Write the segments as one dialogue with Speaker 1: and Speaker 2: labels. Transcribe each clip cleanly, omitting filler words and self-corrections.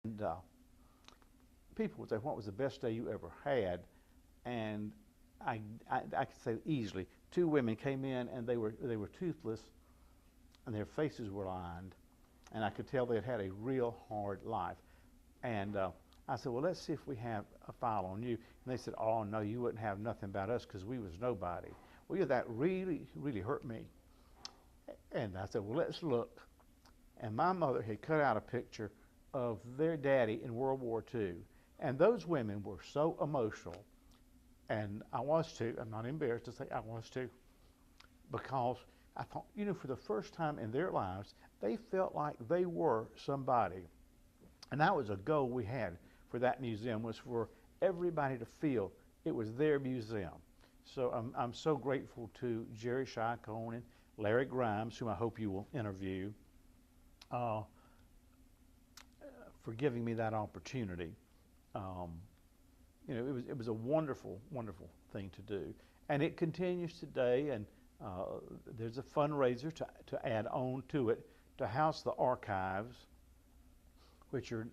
Speaker 1: And people would say, "What was the best day you ever had?" And I could say easily, two women came in and they were toothless, and their faces were lined, and I could tell they had had a real hard life. And I said, "Well, let's see if we have a file on you." And they said, "Oh no, you wouldn't have nothing about us because we was nobody." Well, yeah, that really hurt me. And I said, "Well, let's look." And my mother had cut out a picture of their daddy in World War II. And those women were so emotional, and I was too. I'm not embarrassed to say I was too, because I thought, for the first time in their lives, they felt like they were somebody. And that was a goal we had for that museum, was for everybody to feel it was their museum. So I'm so grateful to Jerry Schicone and Larry Grimes, whom I hope you will interview, uh, for giving me that opportunity. Um, it was a wonderful thing to do, and it continues today. And there's a fundraiser to add on to it to house the archives, which are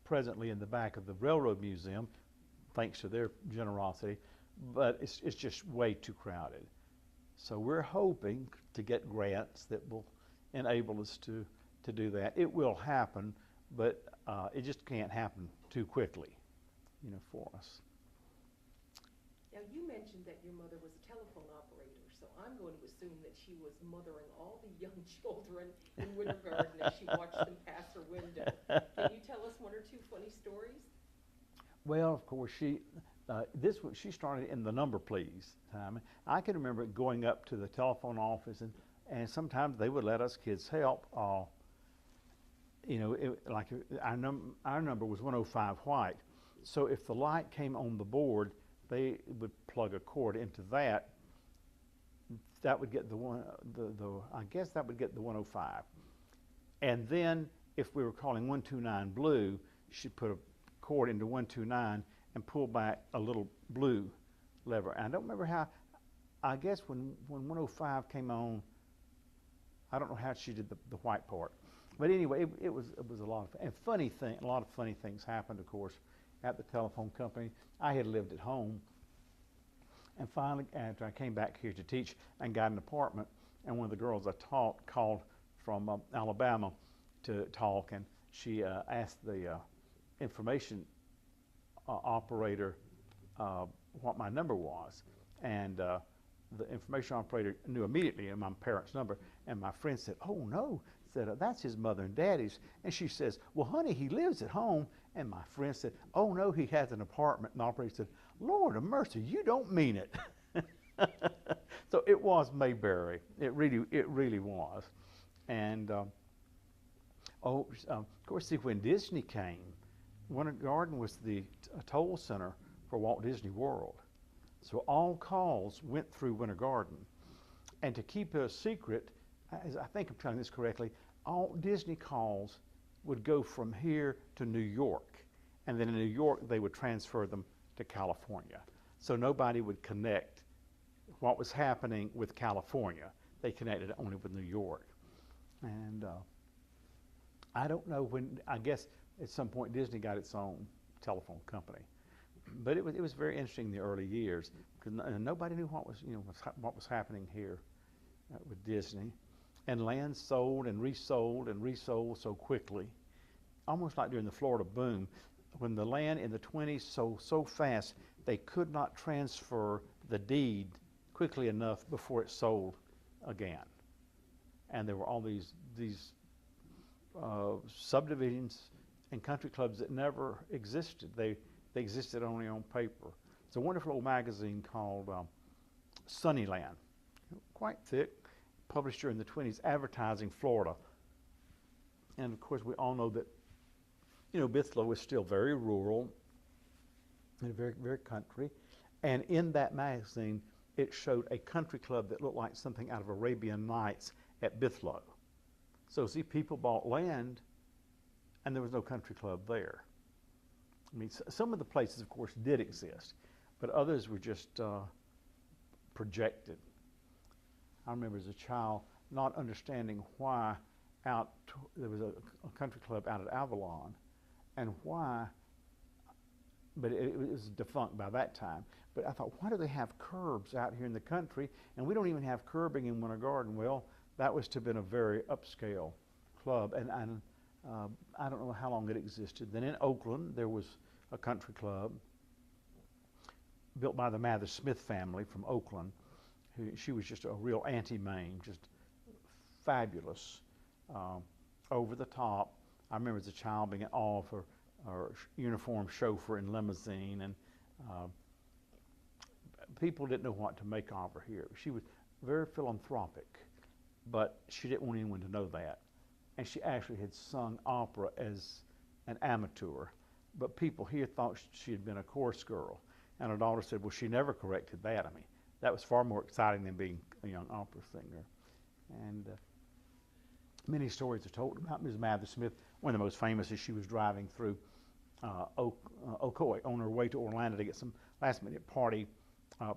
Speaker 1: presently in the back of the Railroad Museum, thanks to their generosity. But it's just way too crowded. So we're hoping to get grants that will enable us to do that. It will happen, but it just can't happen too quickly, for us.
Speaker 2: Now, you mentioned that your mother was a telephone operator, so I'm going to assume that she was mothering all the young children in Winter Garden as she watched them pass her window. Can you tell us one or two funny stories?
Speaker 1: Well, of course, she started in the number please time. I can remember going up to the telephone office, and sometimes they would let us kids help. Like our number was 105 white. So if the light came on the board, they would plug a cord into that. That would get I guess that would get the 105. And then if we were calling 129 blue, she'd put a cord into 129 and pull back a little blue lever. And I don't remember how. I guess when 105 came on, I don't know how she did the white part. But anyway, it was a lot of and a lot of funny things happened, of course, at the telephone company. I had lived at home, and finally, after I came back here to teach and got an apartment, and one of the girls I taught called from Alabama to talk, and she asked the information operator what my number was, and the information operator knew immediately my parents' number, and my friend said, "Oh no," said, "that's his mother and daddy's." And she says, "Well, honey, he lives at home." And my friend said, "Oh no, he has an apartment." And the operator said, "Lord of mercy, you don't mean it." So it was Mayberry. It really was. And of course, see, when Disney came, Winter Garden was the toll center for Walt Disney World. So all calls went through Winter Garden. And to keep it a secret, as I think I'm telling this correctly, all Disney calls would go from here to New York. And then in New York, they would transfer them to California. So nobody would connect what was happening with California. They connected only with New York. And I don't know when, I guess at some point Disney got its own telephone company. But it was very interesting in the early years, because nobody knew what was happening here with Disney. And land sold and resold so quickly, almost like during the Florida boom, when the land in the 20s sold so fast, they could not transfer the deed quickly enough before it sold again. And there were all these subdivisions and country clubs that never existed. They existed only on paper. It's a wonderful old magazine called Sunnyland, quite thick, published during the 20s, advertising Florida. And of course, we all know that, Bithlo is still very rural and very country. And in that magazine, it showed a country club that looked like something out of Arabian Nights at Bithlo. So see, people bought land, and there was no country club there. I mean, some of the places, of course, did exist, but others were just projected. I remember as a child not understanding why there was a country club out at Avalon, and why. But it was defunct by that time. But I thought, why do they have curbs out here in the country, and we don't even have curbing in Winter Garden? Well, that was to have been a very upscale club, and I don't know how long it existed. Then in Oakland, there was a country club built by the Mather Smith family from Oakland. She was just a real anti-Maine, just fabulous, over the top. I remember as a child being in awe of her uniform chauffeur and limousine, and people didn't know what to make of her here. She was very philanthropic, but she didn't want anyone to know that. And she actually had sung opera as an amateur, but people here thought she had been a chorus girl. And her daughter said, well, she never corrected that. I mean, that was far more exciting than being a young opera singer. And many stories are told about Ms. Mather Smith. One of the most famous is she was driving through Ocoee on her way to Orlando to get some last-minute party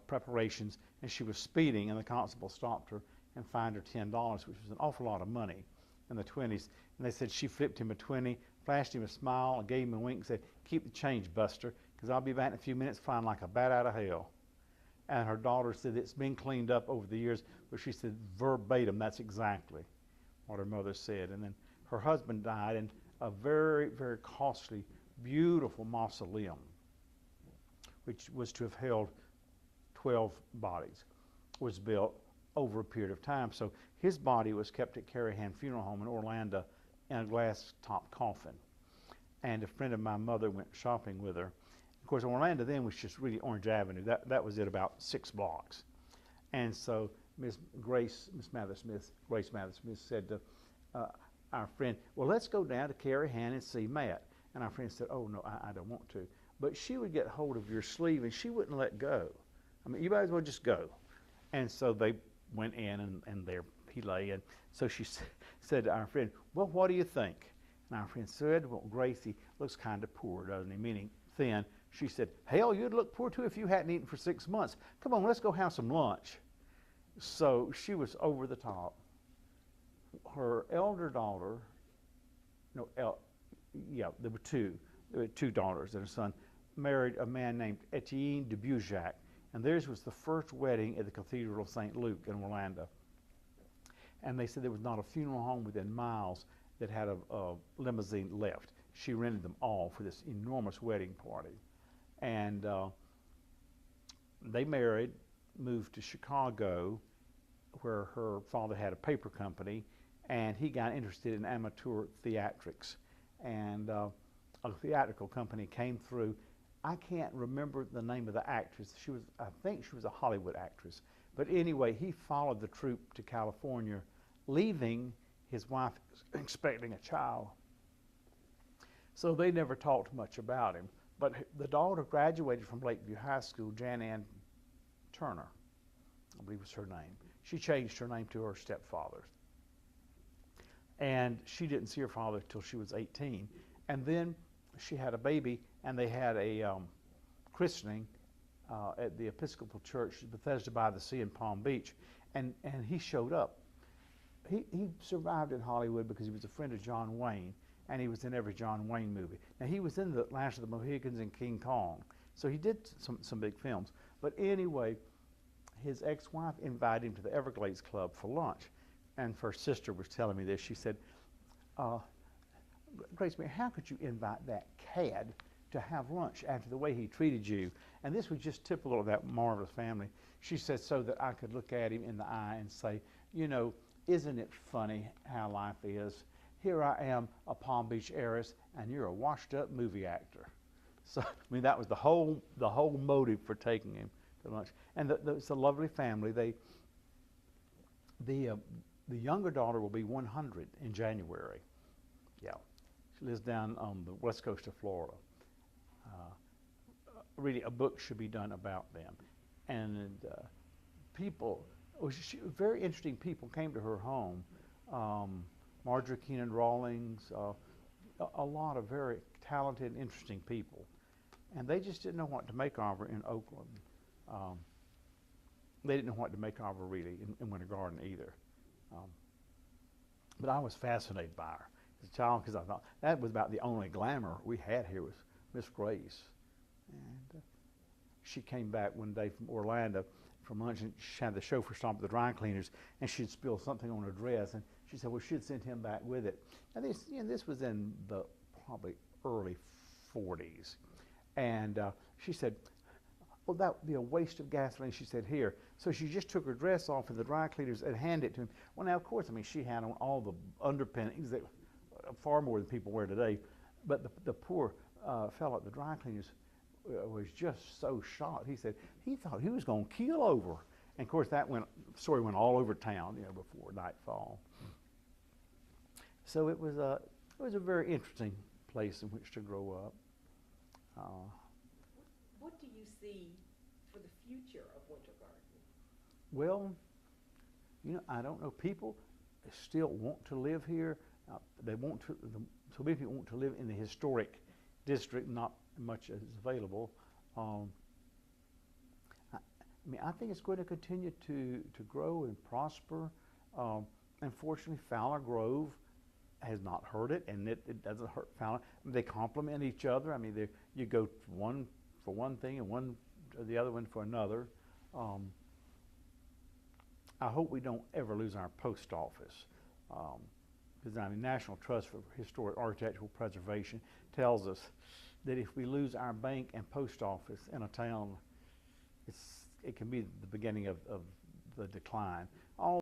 Speaker 1: preparations, and she was speeding, and the constable stopped her and fined her $10, which was an awful lot of money in the 20s. And they said she flipped him a 20, flashed him a smile, and gave him a wink and said, keep the change, Buster, because I'll be back in a few minutes flying like a bat out of hell. And her daughter said it's been cleaned up over the years, but she said verbatim, that's exactly what her mother said. And then her husband died, and a very, very costly, beautiful mausoleum, which was to have held 12 bodies, was built over a period of time. So his body was kept at Carahan Funeral Home in Orlando in a glass-top coffin. And a friend of my mother went shopping with her. Of course, Orlando then was just really Orange Avenue. That was it, about 6 blocks. And so Grace Mather Smith said to our friend, well, let's go down to Carahan and see Matt. And our friend said, oh, no, I don't want to. But she would get hold of your sleeve, and she wouldn't let go. I mean, you might as well just go. And so they went in, and there he lay. And so she said to our friend, well, what do you think? And our friend said, well, Gracie looks kind of poor, doesn't he? Meaning thin. She said, hell, you'd look poor, too, if you hadn't eaten for 6 months. Come on, let's go have some lunch. So she was over the top. Her elder daughter, there were two. There were 2 daughters and a son, married a man named Etienne de Bujac, and theirs was the first wedding at the Cathedral of St. Luke in Orlando. And they said there was not a funeral home within miles that had a limousine left. She rented them all for this enormous wedding party. And they married, moved to Chicago, where her father had a paper company, and he got interested in amateur theatrics. And a theatrical company came through. I can't remember the name of the actress. I think she was a Hollywood actress. But anyway, he followed the troupe to California, leaving his wife expecting a child. So they never talked much about him. But the daughter graduated from Lakeview High School, Jan Ann Turner, I believe was her name. She changed her name to her stepfather's. And she didn't see her father until she was 18. And then she had a baby, and they had a christening at the Episcopal Church, Bethesda by the Sea in Palm Beach. And he showed up. He survived in Hollywood because he was a friend of John Wayne, and he was in every John Wayne movie. Now, he was in The Last of the Mohicans and King Kong, so he did some big films. But anyway, his ex-wife invited him to the Everglades Club for lunch, and her sister was telling me this. She said, Grace, how could you invite that cad to have lunch after the way he treated you? And this was just typical of that marvelous family. She said, so that I could look at him in the eye and say, you know, isn't it funny how life is? Here I am, a Palm Beach heiress, and you're a washed-up movie actor. So, I mean, that was the whole motive for taking him to lunch. And it's a lovely family. The younger daughter will be 100 in January. Yeah, she lives down on the west coast of Florida. Really, a book should be done about them. And people, very interesting people came to her home. Marjorie Keenan Rawlings, a lot of very talented and interesting people. And they just didn't know what to make of her in Oakland. They didn't know what to make of her really in Winter Garden either. But I was fascinated by her. as a child, because I thought that was about the only glamour we had here was Miss Grace. And she came back one day from Orlando from lunch, and she had the chauffeur stop at the dry cleaners, and she'd spilled something on her dress, and she said, well, she'd send him back with it. Now this was in the probably early 40s. And she said, well, that would be a waste of gasoline. She said, here. So she just took her dress off in the dry cleaners and handed it to him. Well, now, of course, I mean, she had on all the underpinnings that far more than people wear today. But the poor fellow at the dry cleaners was just so shocked. He said he thought he was going to keel over. And, of course, story went all over town, before nightfall. So it was a very interesting place in which to grow up.
Speaker 2: What do you see for the future of Winter Garden?
Speaker 1: Well, I don't know. People still want to live here. They want to. So many people want to live in the historic district. Not much is available. I think it's going to continue to grow and prosper. Unfortunately, Fowler Grove has not hurt it, and it doesn't hurt Fowler. They complement each other. I mean, you go one for one thing and one or the other one for another. I hope we don't ever lose our post office, because National Trust for Historic Architectural Preservation tells us that if we lose our bank and post office in a town, it can be the beginning of the decline. All